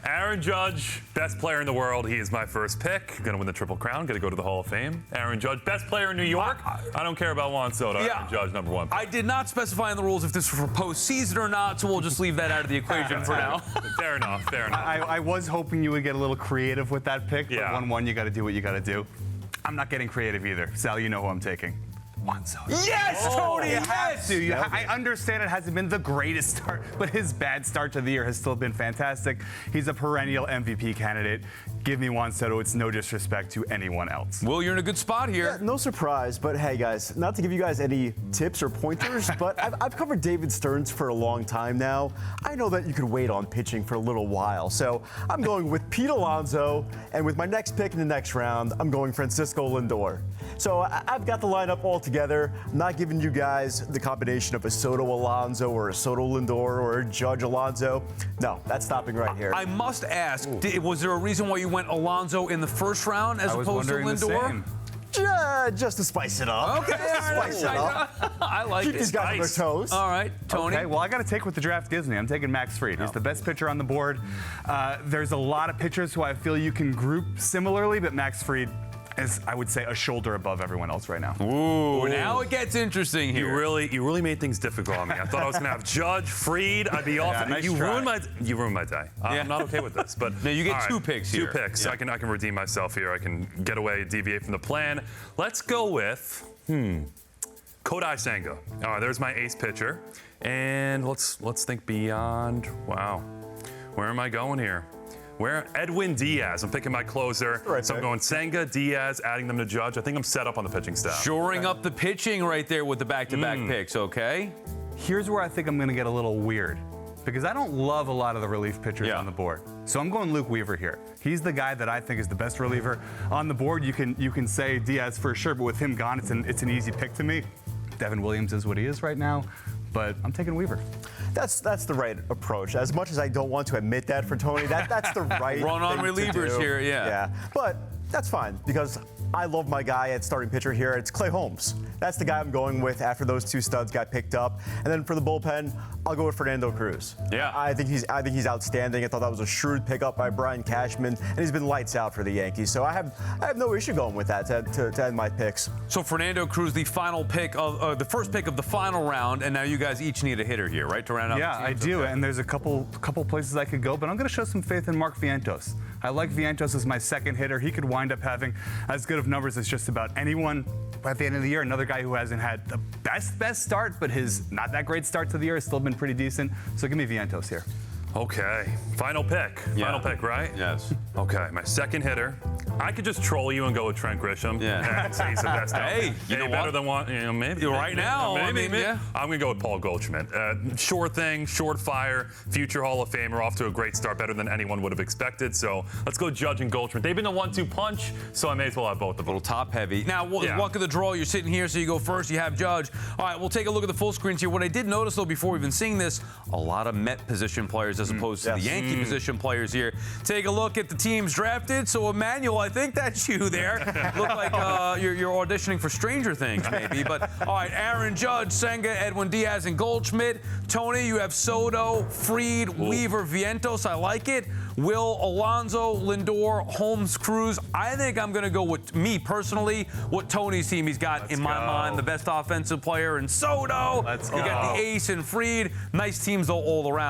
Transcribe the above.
Aaron Judge, best player in the world. He is my first pick. Going to win the Triple Crown. Going to go to the Hall of Fame. Aaron Judge, best player in New York. I don't care about Juan Soto. Yeah, Aaron Judge, number one. I did not specify in the rules if this was for postseason or not, so we'll just leave that out of the equation for now. Fair enough. Fair enough. I was hoping you would get a little creative with that pick, but Yeah. 1-1, you got to do what you got to do. I'm not getting creative either. Sal, you know who I'm taking. Juan Soto. Yes, Tony, You have yes! to. I understand it hasn't been the greatest start, but his bad start to the year has still been fantastic. He's a perennial MVP candidate. Give me Juan Soto. It's no disrespect to anyone else. Will, you're in a good spot here. Yeah, no surprise, but hey, guys, not to give you guys any tips or pointers, but I've covered David Stearns for a long time now. I know that you could wait on pitching for a little while, so I'm going with Pete Alonso, and with my next pick in the next round, I'm going Francisco Lindor. So I've got the lineup all together. I'm not giving you guys the combination of a Soto Alonso or a Soto Lindor or a Judge Alonso. No, that's stopping right here. I must ask, was there a reason why you went Alonso in the first round as opposed to Lindor? Just to spice it up. Okay, Spice it up. I like Keep it. these guys on their toes. All right, Tony. Okay, well, I got to take what the draft gives me. I'm taking Max Fried. He's the best pitcher on the board. There's a lot of pitchers who I feel you can group similarly, but Max Fried is, I would say, a shoulder above everyone else right now. Ooh, now it gets interesting here. You really made things difficult on me. I thought I was going to have Judge, Fried. I'd be off. Yeah, nice you try. ruined my day. I'm not okay with this. But Now you get all two picks here. Two picks. Yeah. I can redeem myself here. I can get away, deviate from the plan. Let's go with Kodai Senga. All right, there's my ace pitcher, and let's think beyond. Wow, where am I going here? Where Edwin Diaz. I'm picking my closer. Right So I'm pick. going Senga, Diaz, adding them to Judge. I think I'm set up on the pitching staff. Shoring up the pitching right there with the back-to-back picks, okay? Here's where I think I'm going to get a little weird, because I don't love a lot of the relief pitchers Yeah. on the board. So I'm going Luke Weaver here. He's the guy that I think is the best reliever on the board. You can say Diaz for sure, but with him gone, it's an easy pick to me. Devin Williams is what he is right now, but I'm taking Weaver. That's the right approach. As much as I don't want to admit that for Tony, that's the right Run on thing to relievers do. here, yeah. Yeah, but that's fine because I love my guy at starting pitcher here. It's Clay Holmes. That's the guy I'm going with after those two studs got picked up. And then for the bullpen, I'll go with Fernando Cruz. Yeah. I think he's outstanding. I thought that was a shrewd pickup by Brian Cashman, and he's been lights out for the Yankees. So I have no issue going with that to end my picks. So Fernando Cruz, the final pick of the first pick of the final round, and now you guys each need a hitter here, right, to round out Yeah, the I teams? do, Okay. and there's a couple places I could go, but I'm going to show some faith in Mark Vientos. I like Vientos as my second hitter. He could wind up having as good of numbers as just about anyone at the end of the year. Another guy who hasn't had the best start, but his not that great start to the year has still been pretty decent. So give me Vientos here. Okay, final pick. Yeah. Final pick, right? Yes. Okay, my second hitter. I could just troll you and go with Trent Grisham. Yeah. And say he's the best. Hey, you know better what? than one. Maybe Right now, I mean, yeah. I'm gonna go with Paul Goldschmidt. Sure thing, short fire, future Hall of Famer, off to a great start, better than anyone would have expected. So let's go Judge and Goldschmidt. They've been a 1-2 punch, so I may as well have both of A them. little top heavy. Now, Yeah. luck of the draw, you're sitting here, so you go first, you have Judge. All right, we'll take a look at the full screens here. What I did notice, though, before even seeing this, a lot of Met position players as opposed to the Yankee position players here. Take a look at the teams drafted. So, Emmanuel, I think that's you there. Look like you're auditioning for Stranger Things, maybe. But, all right, Aaron Judge, Senga, Edwin Diaz, and Goldschmidt. Tony, you have Soto, Fried, Weaver, Vientos. I like it. Will, Alonso, Lindor, Holmes, Cruz. I think I'm going to go with, me personally, what Tony's team he's got in my mind. The best offensive player in Soto. Let's You got go. the ace in Fried. Nice teams all around.